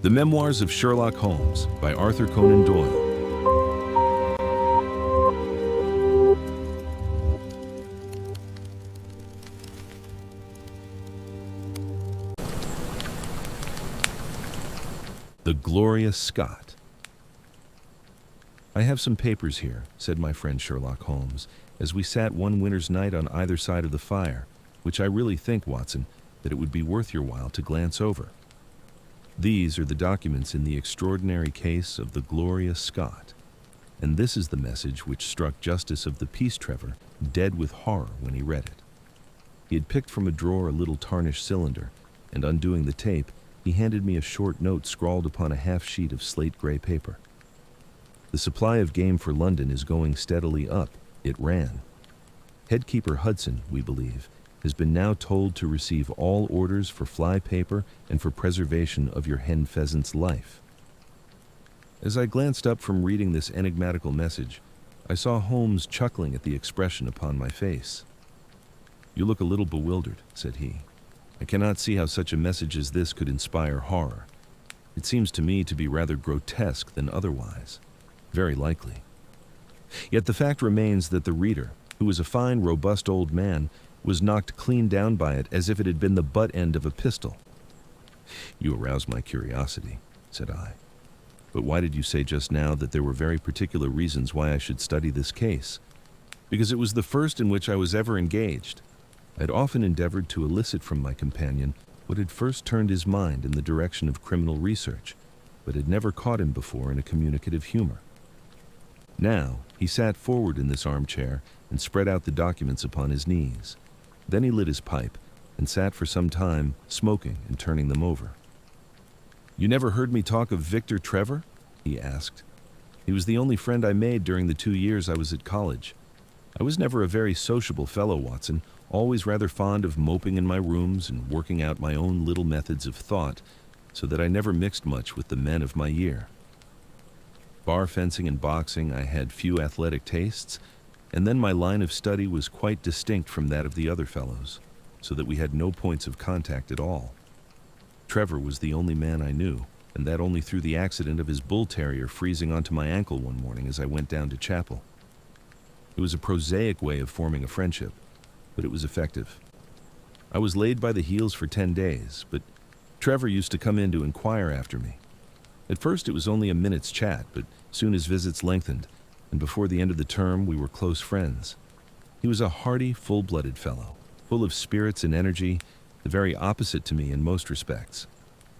The Memoirs of Sherlock Holmes by Arthur Conan Doyle. The Gloria Scott. "I have some papers here," said my friend Sherlock Holmes, as we sat one winter's night on either side of the fire, "which I really think, Watson, that it would be worth your while to glance over. These are the documents in the extraordinary case of the Gloria Scott, and this is the message which struck Justice of the Peace Trevor dead with horror when he read it." He had picked from a drawer a little tarnished cylinder, and undoing the tape, he handed me a short note scrawled upon a half sheet of slate-gray paper. "The supply of game for London is going steadily up," it ran. "Headkeeper Hudson, we believe, has been now told to receive all orders for fly paper and for preservation of your hen pheasant's life." As I glanced up from reading this enigmatical message, I saw Holmes chuckling at the expression upon my face. "You look a little bewildered," said he. "I cannot see how such a message as this could inspire horror. It seems to me to be rather grotesque than otherwise. Very likely. Yet the fact remains that the reader, who was a fine, robust old man, was knocked clean down by it as if it had been the butt end of a pistol." "You arouse my curiosity," said I. "But why did you say just now that there were very particular reasons why I should study this case?" "Because it was the first in which I was ever engaged." I had often endeavored to elicit from my companion what had first turned his mind in the direction of criminal research, but had never caught him before in a communicative humor. Now, he sat forward in this armchair and spread out the documents upon his knees. Then he lit his pipe and sat for some time smoking and turning them over. "You never heard me talk of Victor Trevor?" he asked. "He was the only friend I made during the 2 years I was at college. I was never a very sociable fellow, Watson, always rather fond of moping in my rooms and working out my own little methods of thought, so that I never mixed much with the men of my year. Bar fencing and boxing, I had few athletic tastes, and then my line of study was quite distinct from that of the other fellows, so that we had no points of contact at all. Trevor was the only man I knew, and that only through the accident of his bull terrier freezing onto my ankle one morning as I went down to chapel. It was a prosaic way of forming a friendship, but it was effective. I was laid by the heels for 10 days, but Trevor used to come in to inquire after me. At first it was only a minute's chat, but soon his visits lengthened, and before the end of the term we were close friends. He was a hearty, full-blooded fellow, full of spirits and energy, the very opposite to me in most respects.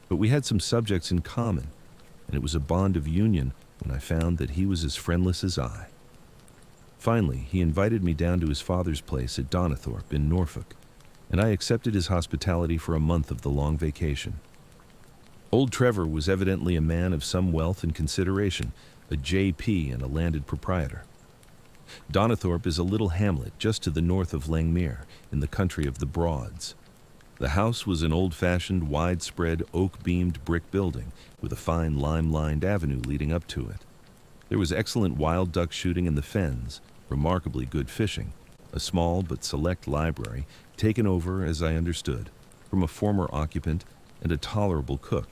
But we had some subjects in common, and it was a bond of union when I found that he was as friendless as I. Finally, he invited me down to his father's place at Donathorpe in Norfolk, and I accepted his hospitality for a month of the long vacation. Old Trevor was evidently a man of some wealth and consideration, a J.P. and a landed proprietor. Donathorpe is a little hamlet just to the north of Langmere, in the country of the Broads. The house was an old-fashioned, widespread, oak-beamed brick building, with a fine lime-lined avenue leading up to it. There was excellent wild duck shooting in the fens, remarkably good fishing, a small but select library, taken over, as I understood, from a former occupant, and a tolerable cook,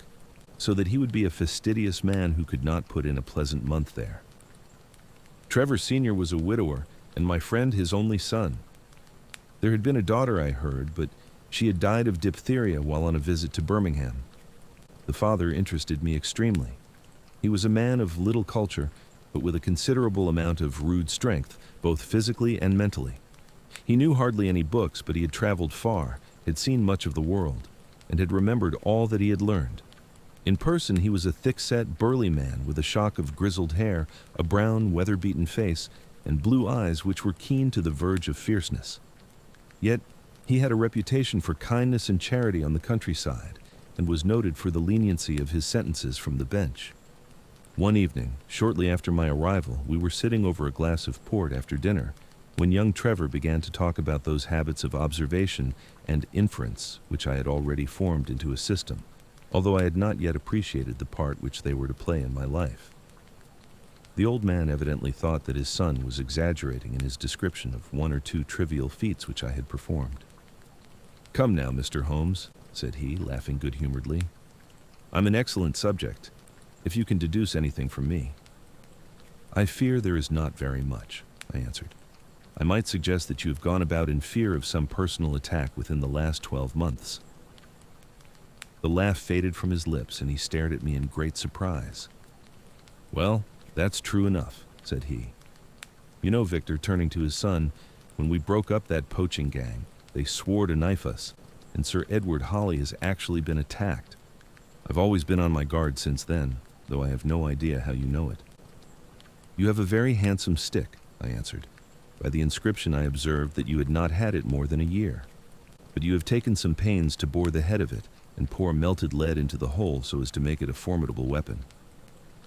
so that he would be a fastidious man who could not put in a pleasant month there. Trevor Sr. was a widower, and my friend his only son. There had been a daughter, I heard, but she had died of diphtheria while on a visit to Birmingham. The father interested me extremely. He was a man of little culture, but with a considerable amount of rude strength, both physically and mentally. He knew hardly any books, but he had traveled far, had seen much of the world, and had remembered all that he had learned. In person he was a thick-set, burly man with a shock of grizzled hair, a brown, weather-beaten face, and blue eyes which were keen to the verge of fierceness. Yet he had a reputation for kindness and charity on the countryside, and was noted for the leniency of his sentences from the bench. One evening, shortly after my arrival, we were sitting over a glass of port after dinner, when young Trevor began to talk about those habits of observation and inference which I had already formed into a system, although I had not yet appreciated the part which they were to play in my life. The old man evidently thought that his son was exaggerating in his description of 1 or 2 trivial feats which I had performed. "Come now, Mr. Holmes," said he, laughing good-humoredly. I'm an excellent subject, if you can deduce anything from me. I fear there is not very much, I answered. I might suggest that you have gone about in fear of some personal attack within the last 12 months. The laugh faded from his lips, and he stared at me in great surprise. Well, that's true enough, said he. You know, Victor, turning to his son, when we broke up that poaching gang, they swore to knife us, and Sir Edward Hawley has actually been attacked. I've always been on my guard since then, though I have no idea how you know it. You have a very handsome stick, I answered. By the inscription I observed that you had not had it more than a year. But you have taken some pains to bore the head of it and pour melted lead into the hole so as to make it a formidable weapon.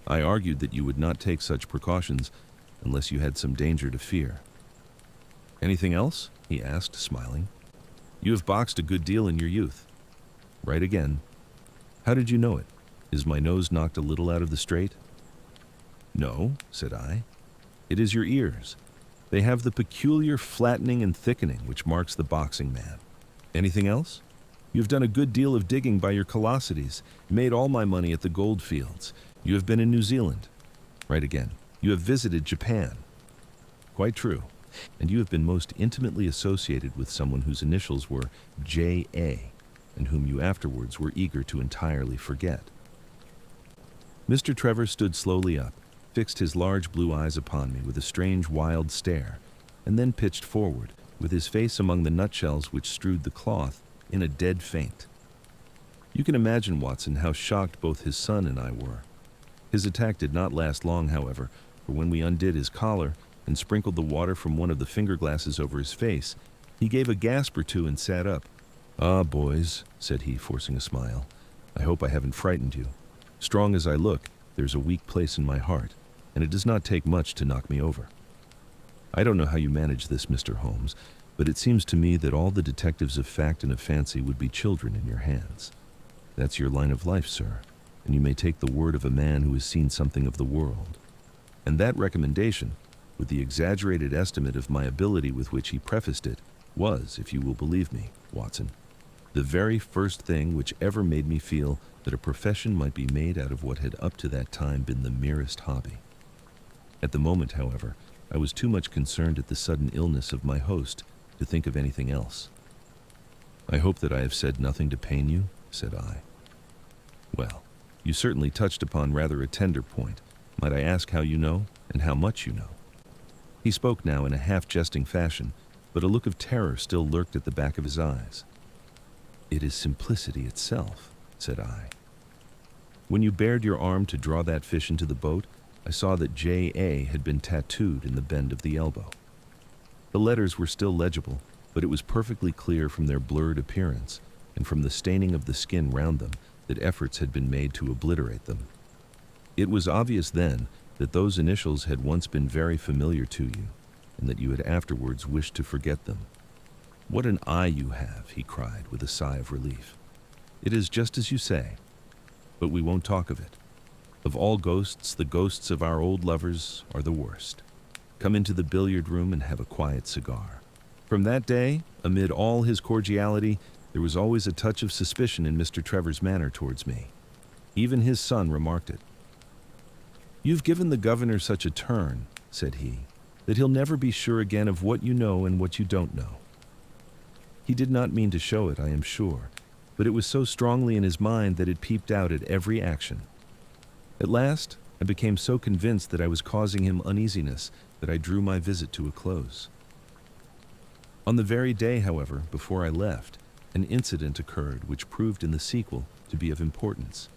I argued that you would not take such precautions unless you had some danger to fear. Anything else? He asked, smiling. You have boxed a good deal in your youth. Right again. How did you know it? Is my nose knocked a little out of the straight? No, said I. It is your ears. They have the peculiar flattening and thickening which marks the boxing man. Anything else? You have done a good deal of digging by your callosities, made all my money at the gold fields. You have been in New Zealand. Right again. You have visited Japan. Quite true. And you have been most intimately associated with someone whose initials were J.A., and whom you afterwards were eager to entirely forget. Mr. Trevor stood slowly up, fixed his large blue eyes upon me with a strange wild stare, and then pitched forward, with his face among the nutshells which strewed the cloth, in a dead faint. You can imagine, Watson, how shocked both his son and I were. His attack did not last long, however, for when we undid his collar and sprinkled the water from one of the finger glasses over his face, he gave a gasp or two and sat up. Ah, boys, said he, forcing a smile, I hope I haven't frightened you. Strong as I look, there's a weak place in my heart, and it does not take much to knock me over. I don't know how you manage this, Mr. Holmes, but it seems to me that all the detectives of fact and of fancy would be children in your hands. That's your line of life, sir, and you may take the word of a man who has seen something of the world. And that recommendation, with the exaggerated estimate of my ability with which he prefaced it, was, if you will believe me, Watson, the very first thing which ever made me feel that a profession might be made out of what had up to that time been the merest hobby. At the moment, however, I was too much concerned at the sudden illness of my host to think of anything else. I hope that I have said nothing to pain you, said I. Well, you certainly touched upon rather a tender point. Might I ask how you know, and how much you know? He spoke now in a half-jesting fashion, but a look of terror still lurked at the back of his eyes. It is simplicity itself, said I. When you bared your arm to draw that fish into the boat, I saw that J.A. had been tattooed in the bend of the elbow. The letters were still legible, but it was perfectly clear from their blurred appearance and from the staining of the skin round them that efforts had been made to obliterate them. It was obvious then that those initials had once been very familiar to you, and that you had afterwards wished to forget them. What an eye you have, he cried with a sigh of relief. It is just as you say, but we won't talk of it. Of all ghosts, the ghosts of our old lovers are the worst. Come into the billiard room and have a quiet cigar. From that day, amid all his cordiality, there was always a touch of suspicion in Mr. Trevor's manner towards me. Even his son remarked it. You've given the governor such a turn, said he, that he'll never be sure again of what you know and what you don't know. He did not mean to show it, I am sure, but it was so strongly in his mind that it peeped out at every action. At last, I became so convinced that I was causing him uneasiness that I drew my visit to a close. On the very day, however, before I left, an incident occurred which proved in the sequel to be of importance.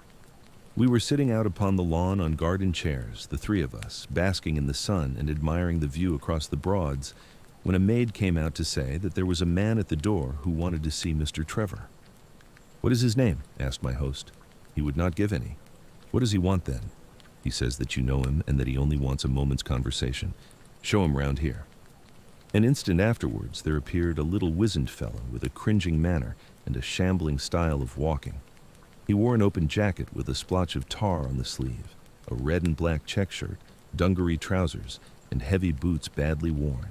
We were sitting out upon the lawn on garden chairs, the three of us, basking in the sun and admiring the view across the Broads, when a maid came out to say that there was a man at the door who wanted to see Mr. Trevor. What is his name? Asked my host. He would not give any. What does he want then? He says that you know him and that he only wants a moment's conversation. Show him round here. An instant afterwards there appeared a little wizened fellow with a cringing manner and a shambling style of walking. He wore an open jacket with a splotch of tar on the sleeve, a red and black check shirt, dungaree trousers, and heavy boots badly worn.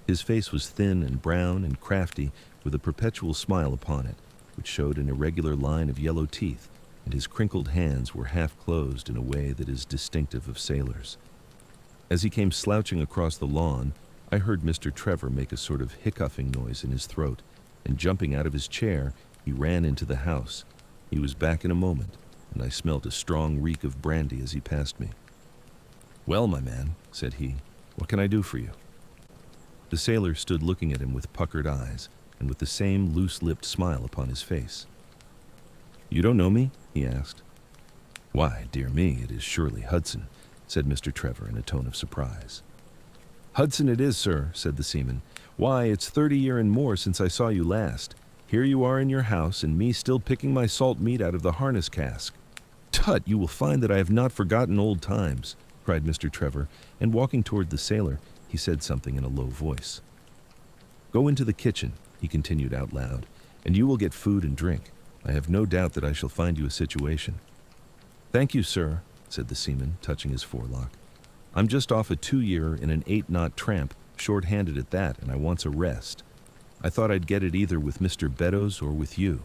His face was thin and brown and crafty, with a perpetual smile upon it, which showed an irregular line of yellow teeth, and his crinkled hands were half closed in a way that is distinctive of sailors. As he came slouching across the lawn, I heard Mr. Trevor make a sort of hiccoughing noise in his throat, and jumping out of his chair, he ran into the house. He was back in a moment, and I smelt a strong reek of brandy as he passed me. "Well, my man," said he, "what can I do for you?" The sailor stood looking at him with puckered eyes, and with the same loose-lipped smile upon his face. "You don't know me?" he asked. "Why, dear me, it is surely Hudson," said Mr. Trevor in a tone of surprise. "Hudson it is, sir," said the seaman. "Why, it's 30 year and more since I saw you last. Here you are in your house, and me still picking my salt meat out of the harness cask." "Tut, you will find that I have not forgotten old times," cried Mr. Trevor, and walking toward the sailor, he said something in a low voice. "Go into the kitchen," he continued out loud, "and you will get food and drink. I have no doubt that I shall find you a situation." "Thank you, sir," said the seaman, touching his forelock. "I'm just off a 2-year in an 8-knot tramp, short-handed at that, and I wants a rest. I thought I'd get it either with Mr. Beddoes or with you."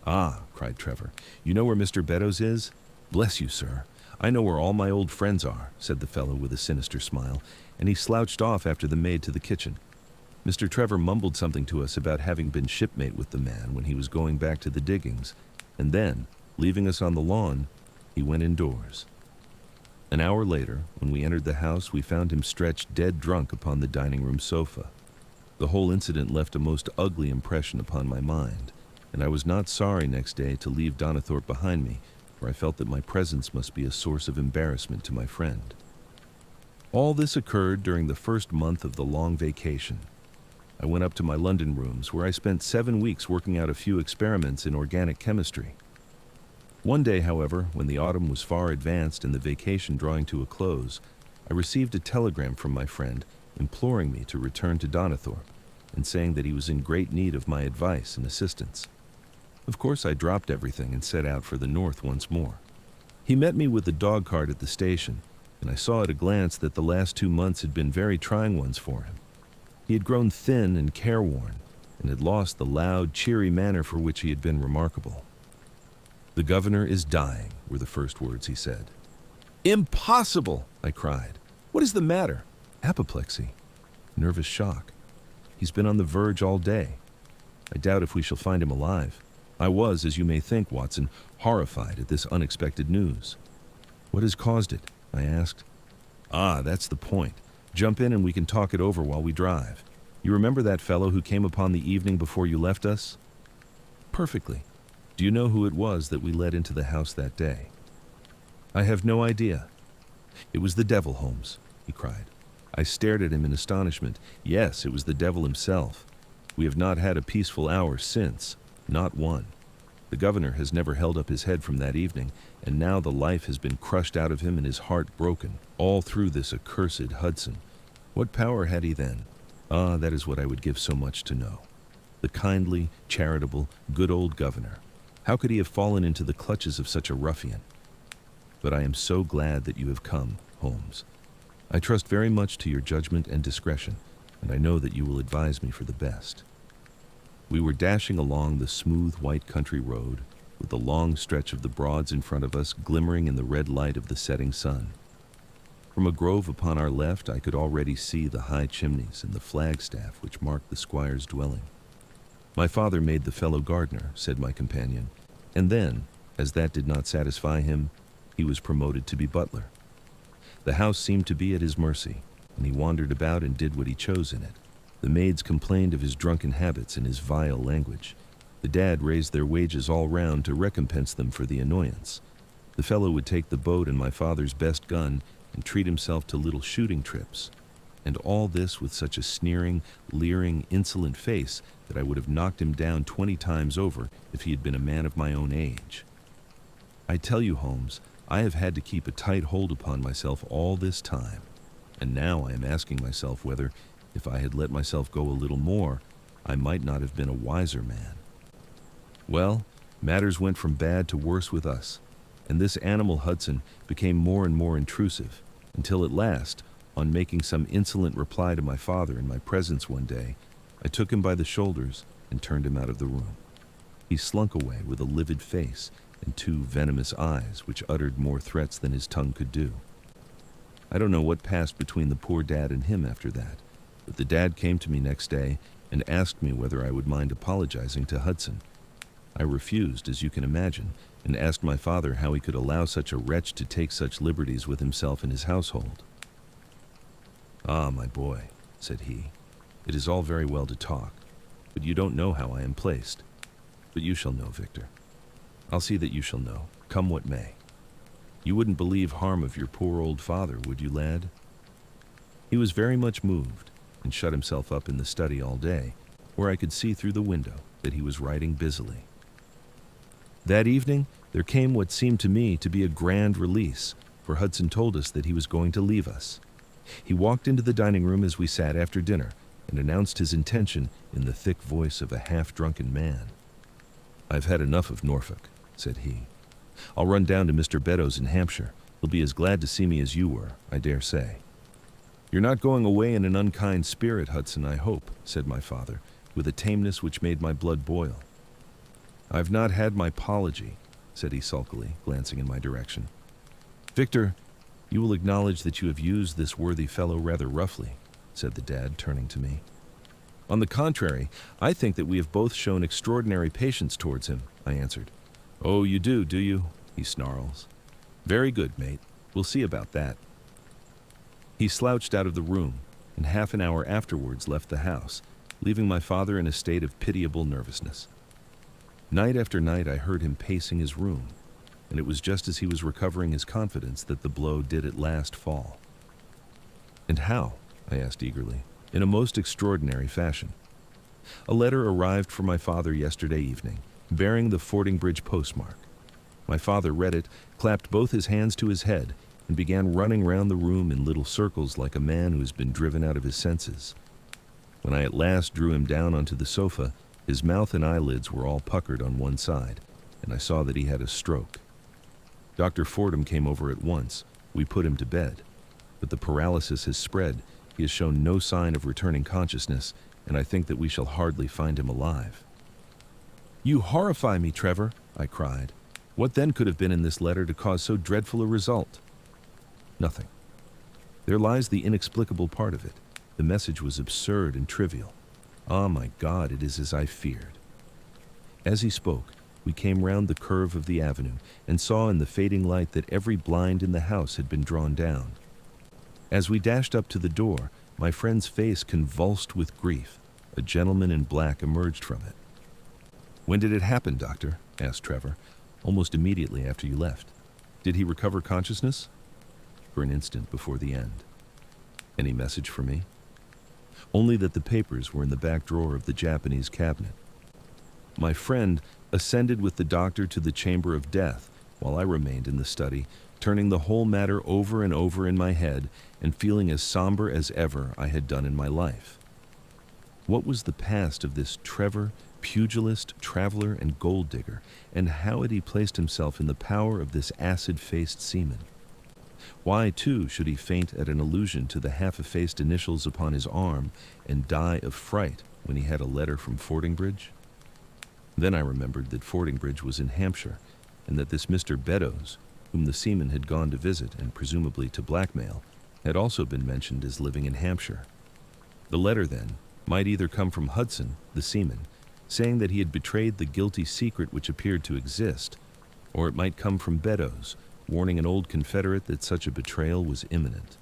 "Ah," cried Trevor, "you know where Mr. Beddoes is? Bless you, sir. I know where all my old friends are," said the fellow with a sinister smile, and he slouched off after the maid to the kitchen. Mr. Trevor mumbled something to us about having been shipmate with the man when he was going back to the diggings, and then, leaving us on the lawn, he went indoors. An hour later, when we entered the house, we found him stretched dead drunk upon the dining-room sofa. The whole incident left a most ugly impression upon my mind, and I was not sorry next day to leave Donathorpe behind me, for I felt that my presence must be a source of embarrassment to my friend. All this occurred during the first month of the long vacation. I went up to my London rooms, where I spent 7 weeks working out a few experiments in organic chemistry. One day, however, when the autumn was far advanced and the vacation drawing to a close, I received a telegram from my friend imploring me to return to Donathorpe, and saying that he was in great need of my advice and assistance. Of course, I dropped everything and set out for the north once more. He met me with the dog cart at the station, and I saw at a glance that the last 2 months had been very trying ones for him. He had grown thin and careworn, and had lost the loud, cheery manner for which he had been remarkable. "The governor is dying," were the first words he said. "Impossible!" I cried. "What is the matter?" "Apoplexy. Nervous shock. He's been on the verge all day. I doubt if we shall find him alive." I was, as you may think, Watson, horrified at this unexpected news. "What has caused it?" I asked. "Ah, that's the point. Jump in and we can talk it over while we drive. You remember that fellow who came upon the evening before you left us?" "Perfectly. Do you know who it was that we led into the house that day?" "I have no idea." "It was the devil, Holmes," he cried. I stared at him in astonishment. Yes, it was the devil himself. We have not had a peaceful hour since. Not one. The governor has never held up his head from that evening, and now the life has been crushed out of him and his heart broken, all through this accursed Hudson. What power had he then? Ah, that is what I would give so much to know. The kindly, charitable, good old governor. How could he have fallen into the clutches of such a ruffian? But I am so glad that you have come, Holmes. I trust very much to your judgment and discretion, and I know that you will advise me for the best. We were dashing along the smooth white country road, with the long stretch of the Broads in front of us glimmering in the red light of the setting sun. From a grove upon our left, I could already see the high chimneys and the flagstaff which marked the squire's dwelling. "My father made the fellow gardener," said my companion, and then, as that did not satisfy him, he was promoted to be butler. The house seemed to be at his mercy, and he wandered about and did what he chose in it. The maids complained of his drunken habits and his vile language. The dad raised their wages all round to recompense them for the annoyance. The fellow would take the boat and my father's best gun and treat himself to little shooting trips. And all this with such a sneering, leering, insolent face that I would have knocked him down 20 times over if he had been a man of my own age. I tell you, Holmes, I have had to keep a tight hold upon myself all this time, and now I am asking myself whether, if I had let myself go a little more, I might not have been a wiser man. Well, matters went from bad to worse with us, and this animal Hudson became more and more intrusive, until at last, on making some insolent reply to my father in my presence one day, I took him by the shoulders and turned him out of the room. He slunk away with a livid face and two venomous eyes which uttered more threats than his tongue could do. I don't know what passed between the poor dad and him after that, but the dad came to me next day and asked me whether I would mind apologizing to Hudson. I refused, as you can imagine, and asked my father how he could allow such a wretch to take such liberties with himself and his household. "Ah, my boy," said he, "it is all very well to talk, but you don't know how I am placed. But you shall know, Victor. I'll see that you shall know, come what may. You wouldn't believe harm of your poor old father, would you, lad?" He was very much moved, and shut himself up in the study all day, where I could see through the window that he was writing busily. That evening, there came what seemed to me to be a grand release, for Hudson told us that he was going to leave us. He walked into the dining room as we sat after dinner, and announced his intention in the thick voice of a half-drunken man. "I've had enough of Norfolk," said he. "I'll run down to Mr. Beddoes in Hampshire. He'll be as glad to see me as you were, I dare say." "You're not going away in an unkind spirit, Hudson, I hope," said my father, with a tameness which made my blood boil. "I've not had my apology," said he sulkily, glancing in my direction. "Victor, you will acknowledge that you have used this worthy fellow rather roughly," said the dad, turning to me. "On the contrary, I think that we have both shown extraordinary patience towards him," I answered. "Oh, you do you?" he snarls. "Very good, mate. We'll see about that." He slouched out of the room, and half an hour afterwards left the house, leaving my father in a state of pitiable nervousness. Night after night I heard him pacing his room, and it was just as he was recovering his confidence that the blow did at last fall. "And how?" I asked eagerly. "In a most extraordinary fashion. A letter arrived for my father yesterday evening, bearing the Fordingbridge postmark. My father read it, clapped both his hands to his head, and began running round the room in little circles like a man who has been driven out of his senses. When I at last drew him down onto the sofa, his mouth and eyelids were all puckered on one side, and I saw that he had a stroke. Dr. Fordham came over at once. We put him to bed, but the paralysis has spread. He has shown no sign of returning consciousness, and I think that we shall hardly find him alive." "You horrify me, Trevor," I cried. "What then could have been in this letter to cause so dreadful a result?" "Nothing. There lies the inexplicable part of it. The message was absurd and trivial. Ah, my God, it is as I feared." As he spoke, we came round the curve of the avenue and saw in the fading light that every blind in the house had been drawn down. As we dashed up to the door, my friend's face convulsed with grief. A gentleman in black emerged from it. "When did it happen, Doctor?" asked Trevor. "Almost immediately after you left. Did he recover consciousness?" "For an instant before the end." "Any message for me?" "Only that the papers were in the back drawer of the Japanese cabinet." My friend ascended with the doctor to the chamber of death, while I remained in the study, turning the whole matter over and over in my head and feeling as somber as ever I had done in my life. What was the past of this Trevor, pugilist, traveler, and gold digger, and how had he placed himself in the power of this acid-faced seaman? Why, too, should he faint at an allusion to the half-effaced initials upon his arm and die of fright when he had a letter from Fordingbridge? Then I remembered that Fordingbridge was in Hampshire, and that this Mr. Beddoes, whom the seaman had gone to visit and presumably to blackmail, had also been mentioned as living in Hampshire. The letter, then, might either come from Hudson, the seaman, saying that he had betrayed the guilty secret which appeared to exist, or it might come from Beddoes, warning an old confederate that such a betrayal was imminent.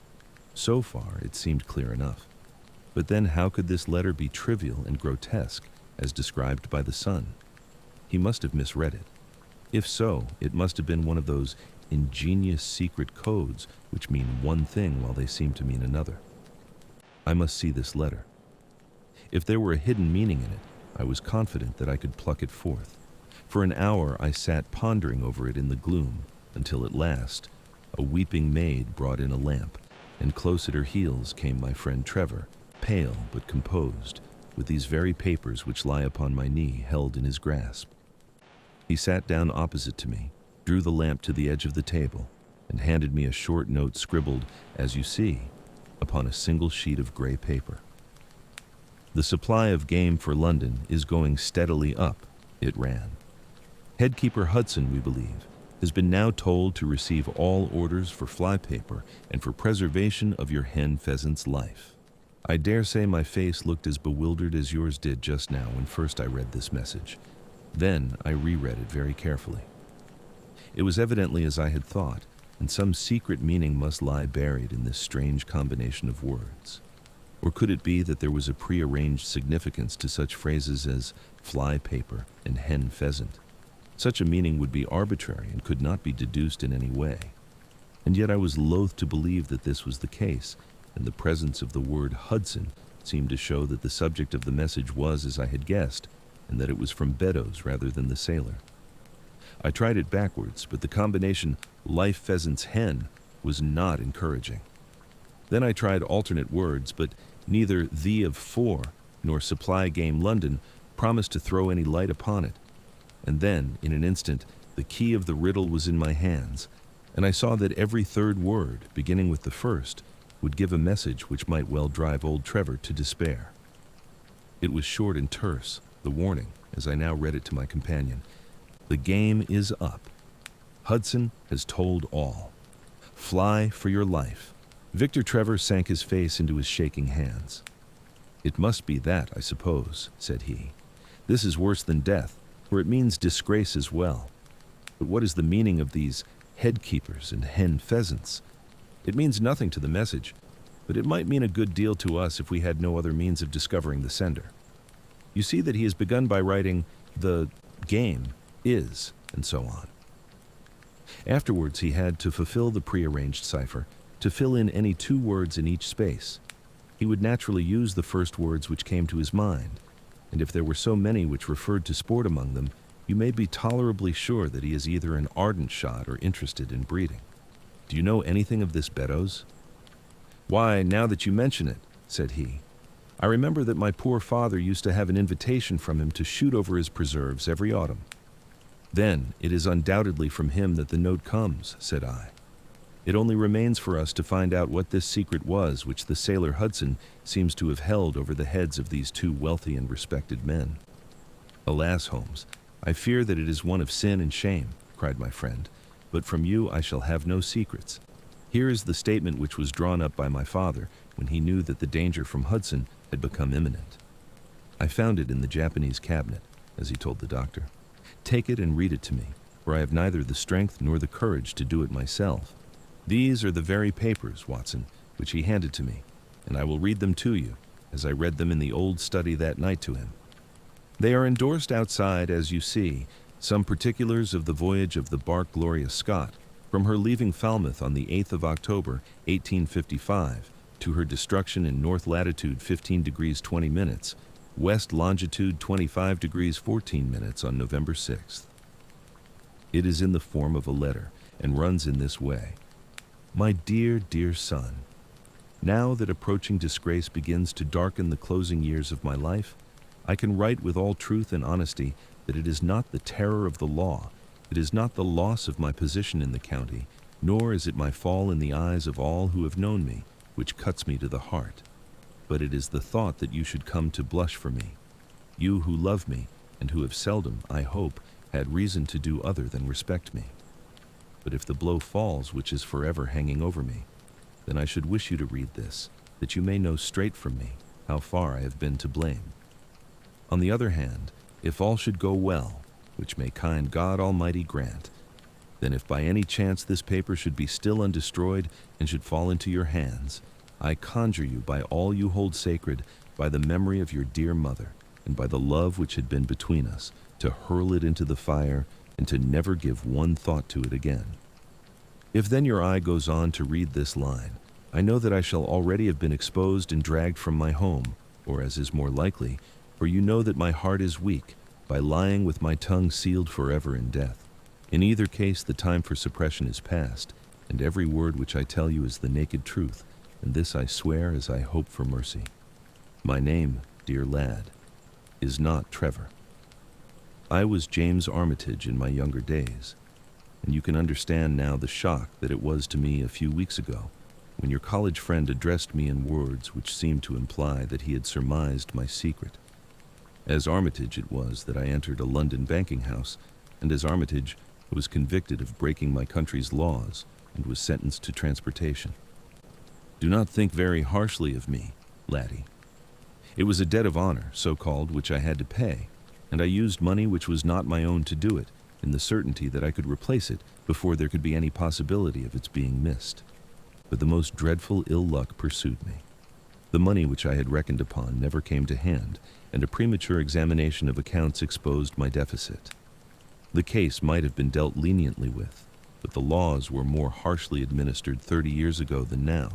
So far, it seemed clear enough. But then how could this letter be trivial and grotesque, as described by the son? He must have misread it. If so, it must have been one of those ingenious secret codes which mean one thing while they seem to mean another. I must see this letter. If there were a hidden meaning in it, I was confident that I could pluck it forth. For an hour I sat pondering over it in the gloom, until at last a weeping maid brought in a lamp, and close at her heels came my friend Trevor, pale but composed, with these very papers which lie upon my knee held in his grasp. He sat down opposite to me, drew the lamp to the edge of the table, and handed me a short note scribbled, as you see, upon a single sheet of gray paper. "The supply of game for London is going steadily up," It ran. Headkeeper Hudson, we believe, has been now told to receive all orders for flypaper and for preservation of your hen pheasant's life. I dare say my face looked as bewildered as yours did just now when first I read this message. Then I reread it very carefully. It was evidently as I had thought, and some secret meaning must lie buried in this strange combination of words. Or could it be that there was a prearranged significance to such phrases as flypaper and hen pheasant? Such a meaning would be arbitrary and could not be deduced in any way. And yet I was loath to believe that this was the case, and the presence of the word Hudson seemed to show that the subject of the message was as I had guessed, and that it was from Beddoes rather than the sailor. I tried it backwards, but the combination life pheasant's hen was not encouraging. Then I tried alternate words, but neither the of for nor supply game London promised to throw any light upon it. And then, in an instant, the key of the riddle was in my hands, and I saw that every third word, beginning with the first, would give a message which might well drive old Trevor to despair. It was short and terse, the warning, as I now read it to my companion. The game is up. Hudson has told all. Fly for your life. Victor Trevor sank his face into his shaking hands. It must be that, I suppose, said he. This is worse than death, for it means disgrace as well. But what is the meaning of these headkeepers and hen pheasants? It means nothing to the message, but it might mean a good deal to us if we had no other means of discovering the sender. You see that he has begun by writing, the game is, and so on. Afterwards he had to fulfill the prearranged cipher, to fill in any 2 words in each space. He would naturally use the first words which came to his mind, and if there were so many which referred to sport among them, you may be tolerably sure that he is either an ardent shot or interested in breeding. Do you know anything of this Beddoes? Why, now that you mention it, said he, I remember that my poor father used to have an invitation from him to shoot over his preserves every autumn. Then it is undoubtedly from him that the note comes, said I. It only remains for us to find out what this secret was which the sailor Hudson seems to have held over the heads of these 2 wealthy and respected men. Alas, Holmes, I fear that it is one of sin and shame, cried my friend, but from you I shall have no secrets. Here is the statement which was drawn up by my father when he knew that the danger from Hudson had become imminent. I found it in the Japanese cabinet, as he told the doctor. Take it and read it to me, for I have neither the strength nor the courage to do it myself. These are the very papers, Watson, which he handed to me, and I will read them to you, as I read them in the old study that night to him. They are endorsed outside, as you see, some particulars of the voyage of the bark Gloria Scott, from her leaving Falmouth on the 8th of October, 1855, to her destruction in north latitude 15 degrees 20 minutes, west longitude 25 degrees 14 minutes on November 6th. It is in the form of a letter, and runs in this way. My dear, dear son, now that approaching disgrace begins to darken the closing years of my life, I can write with all truth and honesty that it is not the terror of the law, it is not the loss of my position in the county, nor is it my fall in the eyes of all who have known me, which cuts me to the heart. But it is the thought that you should come to blush for me, you who love me, and who have seldom, I hope, had reason to do other than respect me. But if the blow falls which is forever hanging over me, then I should wish you to read this, that you may know straight from me how far I have been to blame. On the other hand, if all should go well, which may kind God Almighty grant, then if by any chance this paper should be still undestroyed and should fall into your hands, I conjure you by all you hold sacred, by the memory of your dear mother, and by the love which had been between us, to hurl it into the fire, and to never give one thought to it again. If then your eye goes on to read this line, I know that I shall already have been exposed and dragged from my home, or as is more likely, for you know that my heart is weak, by lying with my tongue sealed forever in death. In either case the time for suppression is past, and every word which I tell you is the naked truth, and this I swear as I hope for mercy. My name, dear lad, is not Trevor. I was James Armitage in my younger days, and you can understand now the shock that it was to me a few weeks ago, when your college friend addressed me in words which seemed to imply that he had surmised my secret. As Armitage it was that I entered a London banking house, and as Armitage I was convicted of breaking my country's laws and was sentenced to transportation. Do not think very harshly of me, laddie. It was a debt of honor, so-called, which I had to pay, and I used money which was not my own to do it, in the certainty that I could replace it before there could be any possibility of its being missed. But the most dreadful ill luck pursued me. The money which I had reckoned upon never came to hand, and a premature examination of accounts exposed my deficit. The case might have been dealt leniently with, but the laws were more harshly administered 30 years ago than now,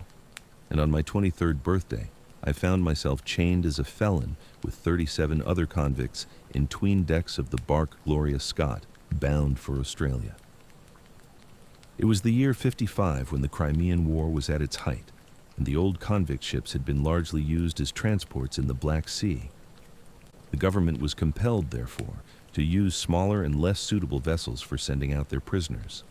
and on my 23rd birthday, I found myself chained as a felon with 37 other convicts in 'tween decks of the bark Gloria Scott, bound for Australia. It was the year 55 when the Crimean War was at its height, and the old convict ships had been largely used as transports in the Black Sea. The government was compelled, therefore, to use smaller and less suitable vessels for sending out their prisoners.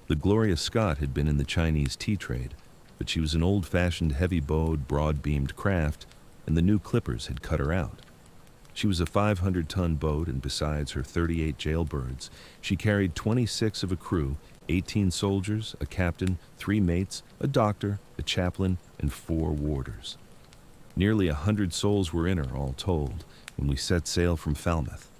The Gloria Scott had been in the Chinese tea trade, but she was an old-fashioned, heavy-bowed, broad-beamed craft, and the new clippers had cut her out. She was a 500-ton boat, and besides her 38 jailbirds, she carried 26 of a crew, 18 soldiers, a captain, 3 mates, a doctor, a chaplain, and 4 warders. Nearly 100 souls were in her, all told, when we set sail from Falmouth.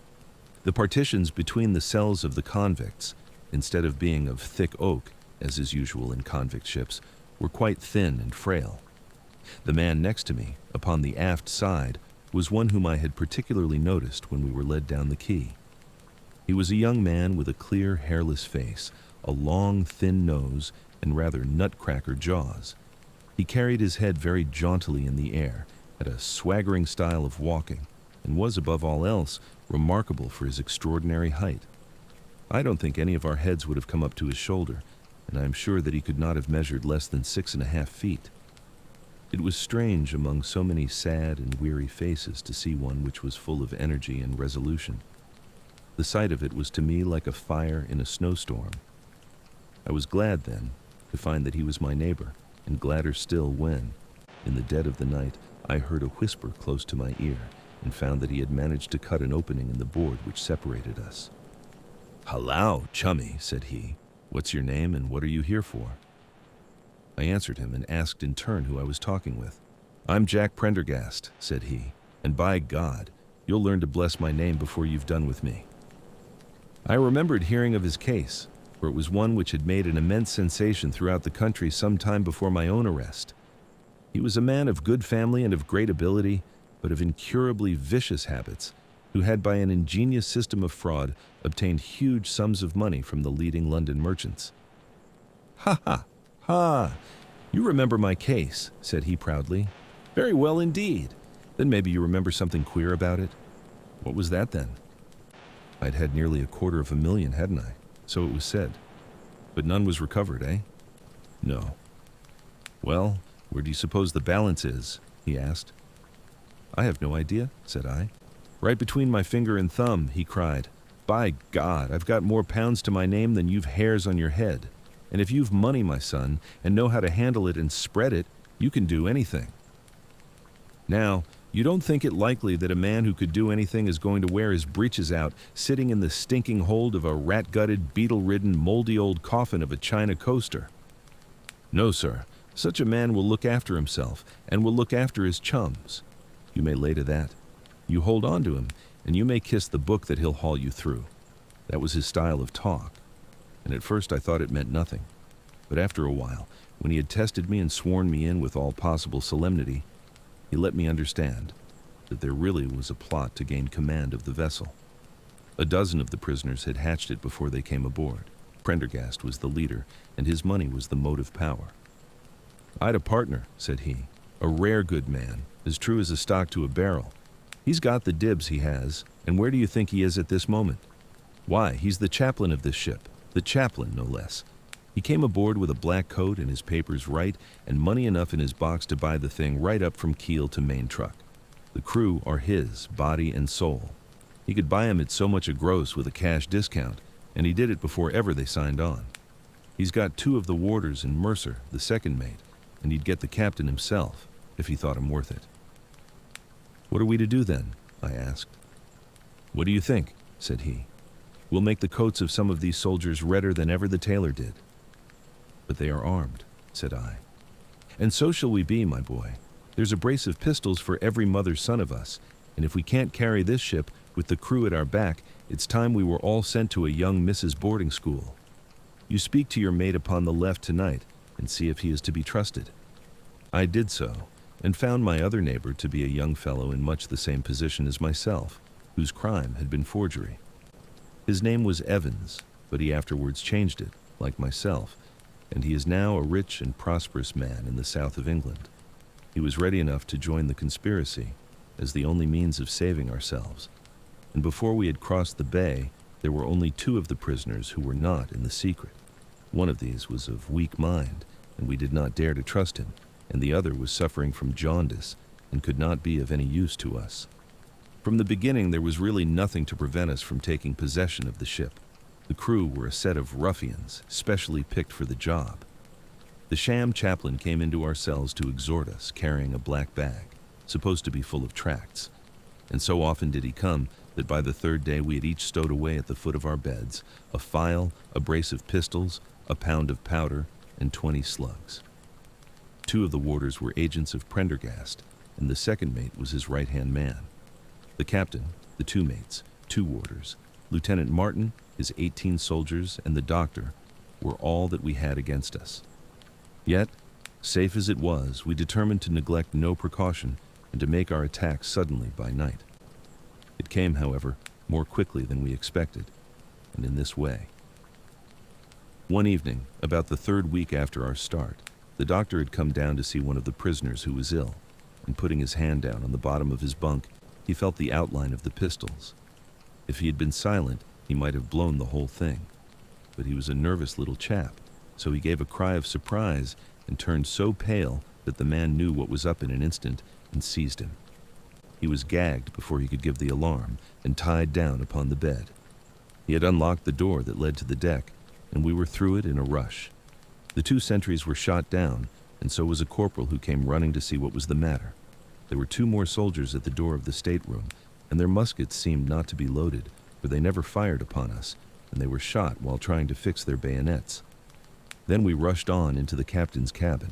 The partitions between the cells of the convicts, instead of being of thick oak, as is usual in convict ships, were quite thin and frail. The man next to me, upon the aft side, was one whom I had particularly noticed when we were led down the quay. He was a young man with a clear, hairless face, a long, thin nose, and rather nutcracker jaws. He carried his head very jauntily in the air, had a swaggering style of walking, and was, above all else, remarkable for his extraordinary height. I don't think any of our heads would have come up to his shoulder, and I am sure that he could not have measured less than 6.5 feet. It was strange among so many sad and weary faces to see one which was full of energy and resolution. The sight of it was to me like a fire in a snowstorm. I was glad then to find that he was my neighbor, and gladder still when, in the dead of the night, I heard a whisper close to my ear and found that he had managed to cut an opening in the board which separated us. "Hallow, chummy," said he. "What's your name and what are you here for?" I answered him and asked in turn who I was talking with. "I'm Jack Prendergast," said he, "and by God, you'll learn to bless my name before you've done with me." I remembered hearing of his case, for it was one which had made an immense sensation throughout the country some time before my own arrest. He was a man of good family and of great ability, but of incurably vicious habits, who had by an ingenious system of fraud obtained huge sums of money from the leading London merchants. "Ha ha! Ha! You remember my case," said he proudly. "Very well indeed. Then maybe you remember something queer about it?" "What was that then?" I'd had nearly $250,000, hadn't I? So it was said. But none was recovered, eh? No. "Well, where do you suppose the balance is?" he asked. "I have no idea," said I. "Right between my finger and thumb," he cried. "By God, I've got more pounds to my name than you've hairs on your head. And if you've money, my son, and know how to handle it and spread it, you can do anything. Now, you don't think it likely that a man who could do anything is going to wear his breeches out, sitting in the stinking hold of a rat-gutted, beetle-ridden, moldy old coffin of a China coaster. No, sir, such a man will look after himself, and will look after his chums. You may lay to that. You hold on to him, and you may kiss the book that he'll haul you through." That was his style of talk, and at first I thought it meant nothing. But after a while, when he had tested me and sworn me in with all possible solemnity, he let me understand that there really was a plot to gain command of the vessel. A dozen of the prisoners had hatched it before they came aboard. Prendergast was the leader, and his money was the motive power. "I'd a partner," said he, "a rare good man, as true as a stock to a barrel. He's got the dibs, he has, and where do you think he is at this moment? Why, he's the chaplain of this ship, the chaplain, no less. He came aboard with a black coat and his papers right, and money enough in his box to buy the thing right up from keel to main truck. The crew are his, body and soul. He could buy 'em at so much a gross with a cash discount, and he did it before ever they signed on. He's got 2 of the warders and Mercer, the second mate, and he'd get the captain himself, if he thought him worth it." "What are we to do then?" I asked. "What do you think?" said he. "We'll make the coats of some of these soldiers redder than ever the tailor did." "But they are armed," said I. "And so shall we be, my boy. There's a brace of pistols for every mother's son of us, and if we can't carry this ship with the crew at our back, it's time we were all sent to a young Mrs. boarding school. You speak to your mate upon the left tonight, and see if he is to be trusted." I did so, and found my other neighbor to be a young fellow in much the same position as myself, whose crime had been forgery. His name was Evans, but he afterwards changed it, like myself, and he is now a rich and prosperous man in the south of England. He was ready enough to join the conspiracy as the only means of saving ourselves, and before we had crossed the bay, there were only 2 of the prisoners who were not in the secret. One of these was of weak mind, and we did not dare to trust him, and the other was suffering from jaundice and could not be of any use to us. From the beginning, there was really nothing to prevent us from taking possession of the ship. The crew were a set of ruffians, specially picked for the job. The sham chaplain came into our cells to exhort us, carrying a black bag, supposed to be full of tracts. And so often did he come that by the 3rd day we had each stowed away at the foot of our beds a file, a brace of pistols, a pound of powder, and 20 slugs. 2 of the warders were agents of Prendergast, and the second mate was his right-hand man. The captain, the 2 mates, 2 warders, Lieutenant Martin, his 18 soldiers, and the doctor were all that we had against us. Yet, safe as it was, we determined to neglect no precaution and to make our attack suddenly by night. It came, however, more quickly than we expected, and in this way. One evening, about the 3rd week after our start, the doctor had come down to see one of the prisoners who was ill, and putting his hand down on the bottom of his bunk, he felt the outline of the pistols. If he had been silent, he might have blown the whole thing. But he was a nervous little chap, so he gave a cry of surprise and turned so pale that the man knew what was up in an instant and seized him. He was gagged before he could give the alarm and tied down upon the bed. He had unlocked the door that led to the deck, and we were through it in a rush. The 2 sentries were shot down, and so was a corporal who came running to see what was the matter. There were 2 more soldiers at the door of the stateroom, and their muskets seemed not to be loaded, for they never fired upon us, and they were shot while trying to fix their bayonets. Then we rushed on into the captain's cabin,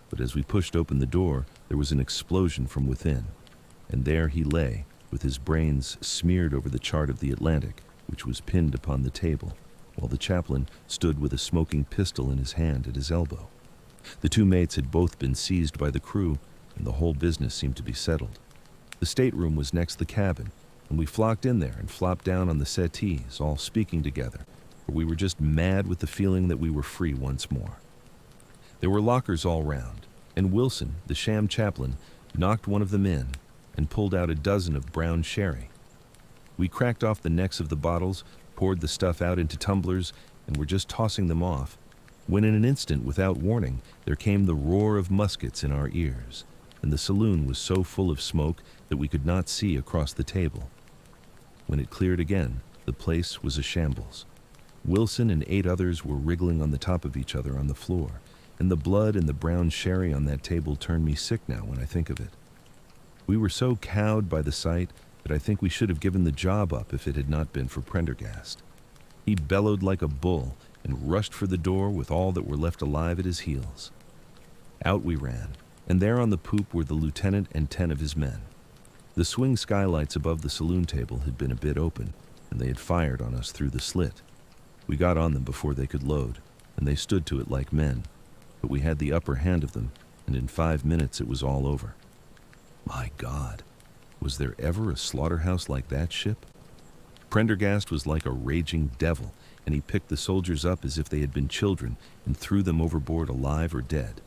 but as we pushed open the door, there was an explosion from within, and there he lay, with his brains smeared over the chart of the Atlantic, which was pinned upon the table, while the chaplain stood with a smoking pistol in his hand at his elbow. The 2 mates had both been seized by the crew, and the whole business seemed to be settled. The stateroom was next the cabin, and we flocked in there and flopped down on the settees, all speaking together, for we were just mad with the feeling that we were free once more. There were lockers all round, and Wilson, the sham chaplain, knocked one of them in and pulled out a dozen of brown sherry. We cracked off the necks of the bottles, poured the stuff out into tumblers, and were just tossing them off, when in an instant, without warning, there came the roar of muskets in our ears, and the saloon was so full of smoke that we could not see across the table. When it cleared again, the place was a shambles. Wilson and 8 others were wriggling on the top of each other on the floor, and the blood and the brown sherry on that table turn me sick now when I think of it. We were so cowed by the sight that I think we should have given the job up if it had not been for Prendergast. He bellowed like a bull and rushed for the door with all that were left alive at his heels. Out we ran, and there on the poop were the lieutenant and 10 of his men. The swing skylights above the saloon table had been a bit open, and they had fired on us through the slit. We got on them before they could load, and they stood to it like men, but we had the upper hand of them, and in 5 minutes it was all over. My God, was there ever a slaughterhouse like that ship? Prendergast was like a raging devil, and he picked the soldiers up as if they had been children and threw them overboard alive or dead.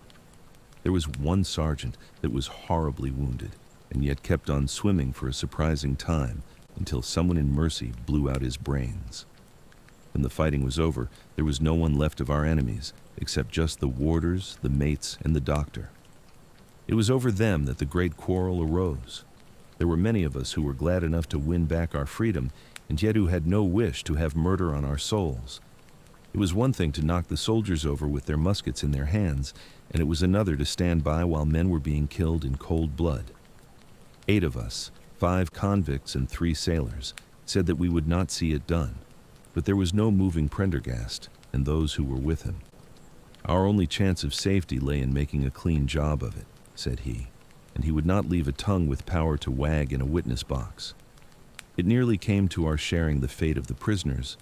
There was one sergeant that was horribly wounded, and yet kept on swimming for a surprising time until someone in mercy blew out his brains. When the fighting was over, there was no one left of our enemies except just the warders, the mates, and the doctor. It was over them that the great quarrel arose. There were many of us who were glad enough to win back our freedom, and yet who had no wish to have murder on our souls. It was one thing to knock the soldiers over with their muskets in their hands, and it was another to stand by while men were being killed in cold blood. 8 of us, 5 convicts and 3 sailors, said that we would not see it done, but there was no moving Prendergast and those who were with him. Our only chance of safety lay in making a clean job of it, said he, and he would not leave a tongue with power to wag in a witness box. It nearly came to our sharing the fate of the prisoners,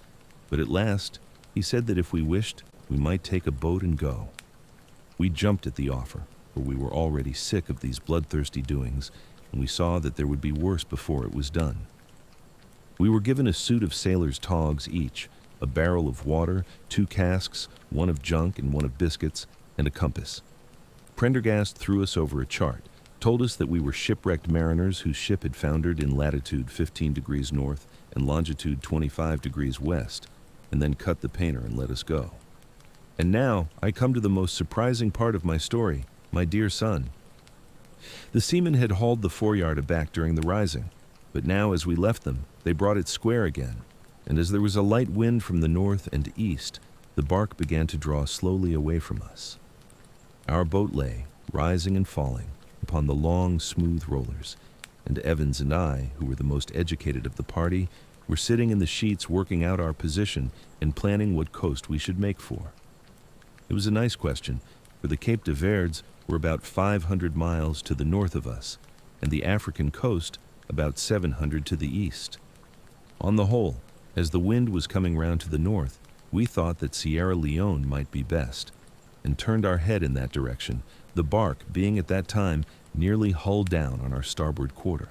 but at last he said that if we wished, we might take a boat and go. We jumped at the offer, for we were already sick of these bloodthirsty doings, and we saw that there would be worse before it was done. We were given a suit of sailors' togs each, a barrel of water, 2 casks, 1 of junk and 1 of biscuits, and a compass. Prendergast threw us over a chart, told us that we were shipwrecked mariners whose ship had foundered in latitude 15 degrees north and longitude 25 degrees west, and then cut the painter and let us go. And now I come to the most surprising part of my story, my dear son. The seamen had hauled the foreyard aback during the rising, but now as we left them, they brought it square again, and as there was a light wind from the north and east, the bark began to draw slowly away from us. Our boat lay, rising and falling, upon the long, smooth rollers, and Evans and I, who were the most educated of the party, were sitting in the sheets working out our position and planning what coast we should make for. It was a nice question, for the Cape de Verds were about 500 miles to the north of us, and the African coast about 700 to the east. On the whole, as the wind was coming round to the north, we thought that Sierra Leone might be best, and turned our head in that direction, the bark being at that time nearly hull down on our starboard quarter.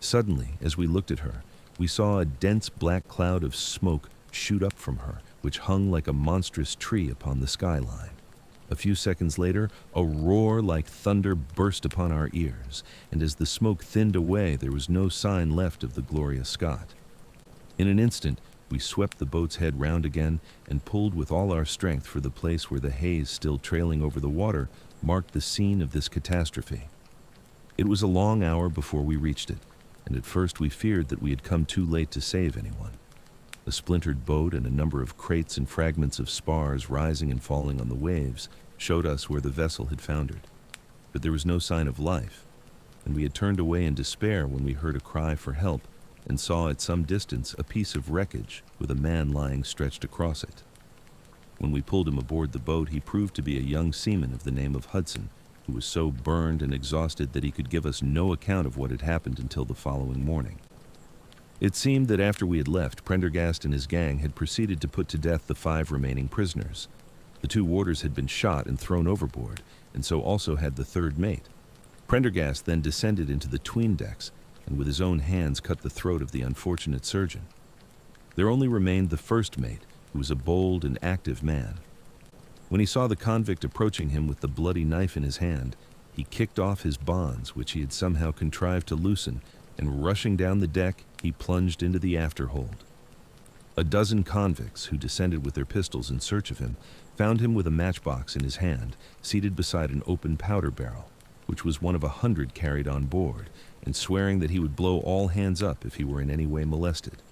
Suddenly, as we looked at her, we saw a dense black cloud of smoke shoot up from her, which hung like a monstrous tree upon the skyline. A few seconds later, a roar like thunder burst upon our ears, and as the smoke thinned away, there was no sign left of the Gloria Scott. In an instant, we swept the boat's head round again and pulled with all our strength for the place where the haze still trailing over the water marked the scene of this catastrophe. It was a long hour before we reached it, and at first we feared that we had come too late to save anyone. A splintered boat and a number of crates and fragments of spars rising and falling on the waves showed us where the vessel had foundered. But there was no sign of life, and we had turned away in despair when we heard a cry for help and saw at some distance a piece of wreckage with a man lying stretched across it. When we pulled him aboard the boat, he proved to be a young seaman of the name of Hudson, who was so burned and exhausted that he could give us no account of what had happened until the following morning. It seemed that after we had left, Prendergast and his gang had proceeded to put to death the 5 remaining prisoners. The 2 warders had been shot and thrown overboard, and so also had the 3rd mate. Prendergast then descended into the 'tween decks, and with his own hands cut the throat of the unfortunate surgeon. There only remained the 1st mate, who was a bold and active man. When he saw the convict approaching him with the bloody knife in his hand, he kicked off his bonds, which he had somehow contrived to loosen, and rushing down the deck, he plunged into the afterhold. A dozen convicts, who descended with their pistols in search of him, found him with a matchbox in his hand, seated beside an open powder barrel, which was one of 100 carried on board, and swearing that he would blow all hands up if he were in any way molested.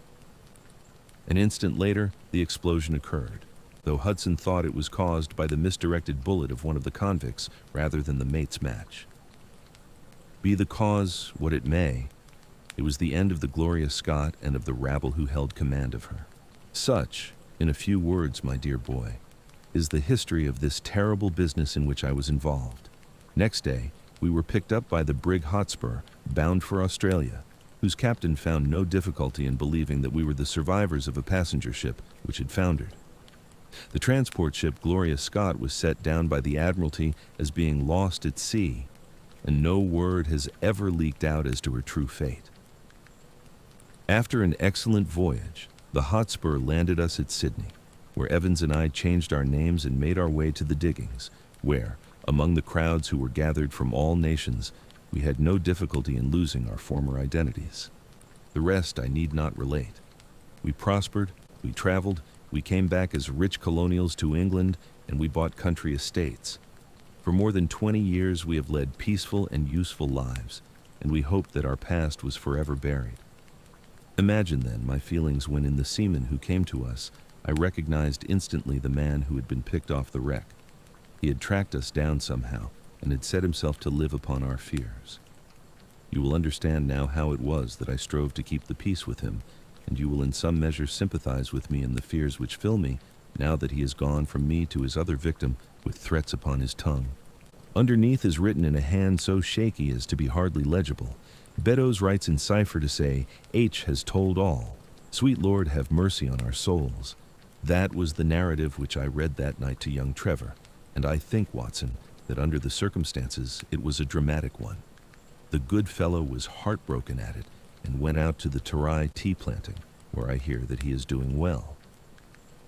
An instant later, the explosion occurred, though Hudson thought it was caused by the misdirected bullet of one of the convicts rather than the mate's match. Be the cause what it may, it was the end of the Gloria Scott and of the rabble who held command of her. Such, in a few words, my dear boy, is the history of this terrible business in which I was involved. Next day, we were picked up by the brig Hotspur, bound for Australia, whose captain found no difficulty in believing that we were the survivors of a passenger ship which had foundered. The transport ship Gloria Scott was set down by the Admiralty as being lost at sea, and no word has ever leaked out as to her true fate. After an excellent voyage, the Hotspur landed us at Sydney, where Evans and I changed our names and made our way to the diggings, where, among the crowds who were gathered from all nations, we had no difficulty in losing our former identities. The rest I need not relate. We prospered, we traveled, we came back as rich colonials to England, and we bought country estates. For more than 20 years we have led peaceful and useful lives, and we hoped that our past was forever buried. Imagine then my feelings when in the seaman who came to us, I recognized instantly the man who had been picked off the wreck. He had tracked us down somehow, and had set himself to live upon our fears. You will understand now how it was that I strove to keep the peace with him, and you will in some measure sympathize with me in the fears which fill me now that he has gone from me to his other victim with threats upon his tongue. Underneath is written in a hand so shaky as to be hardly legible. Beddoes writes in cipher to say, H has told all. Sweet Lord, have mercy on our souls. That was the narrative which I read that night to young Trevor, and I think, Watson, that under the circumstances it was a dramatic one. The good fellow was heartbroken at it and went out to the Terai tea planting, where I hear that he is doing well.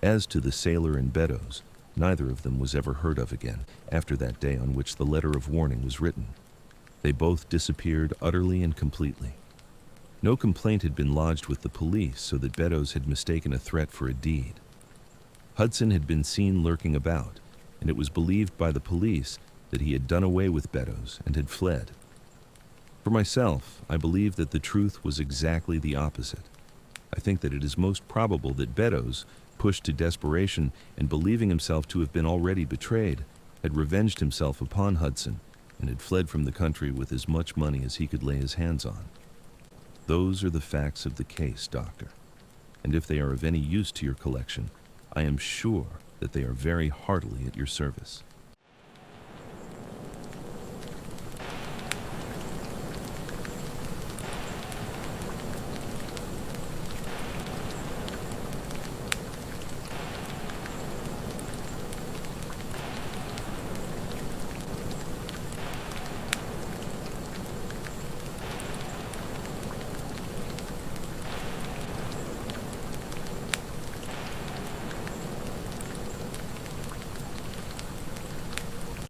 As to the sailor and Beddoes, neither of them was ever heard of again after that day on which the letter of warning was written. They both disappeared utterly and completely. No complaint had been lodged with the police, so that Beddoes had mistaken a threat for a deed. Hudson had been seen lurking about, and it was believed by the police that he had done away with Beddoes and had fled. For myself, I believe that the truth was exactly the opposite. I think that it is most probable that Beddoes, pushed to desperation and believing himself to have been already betrayed, had revenged himself upon Hudson and had fled from the country with as much money as he could lay his hands on. Those are the facts of the case, Doctor, and if they are of any use to your collection, I am sure that they are very heartily at your service.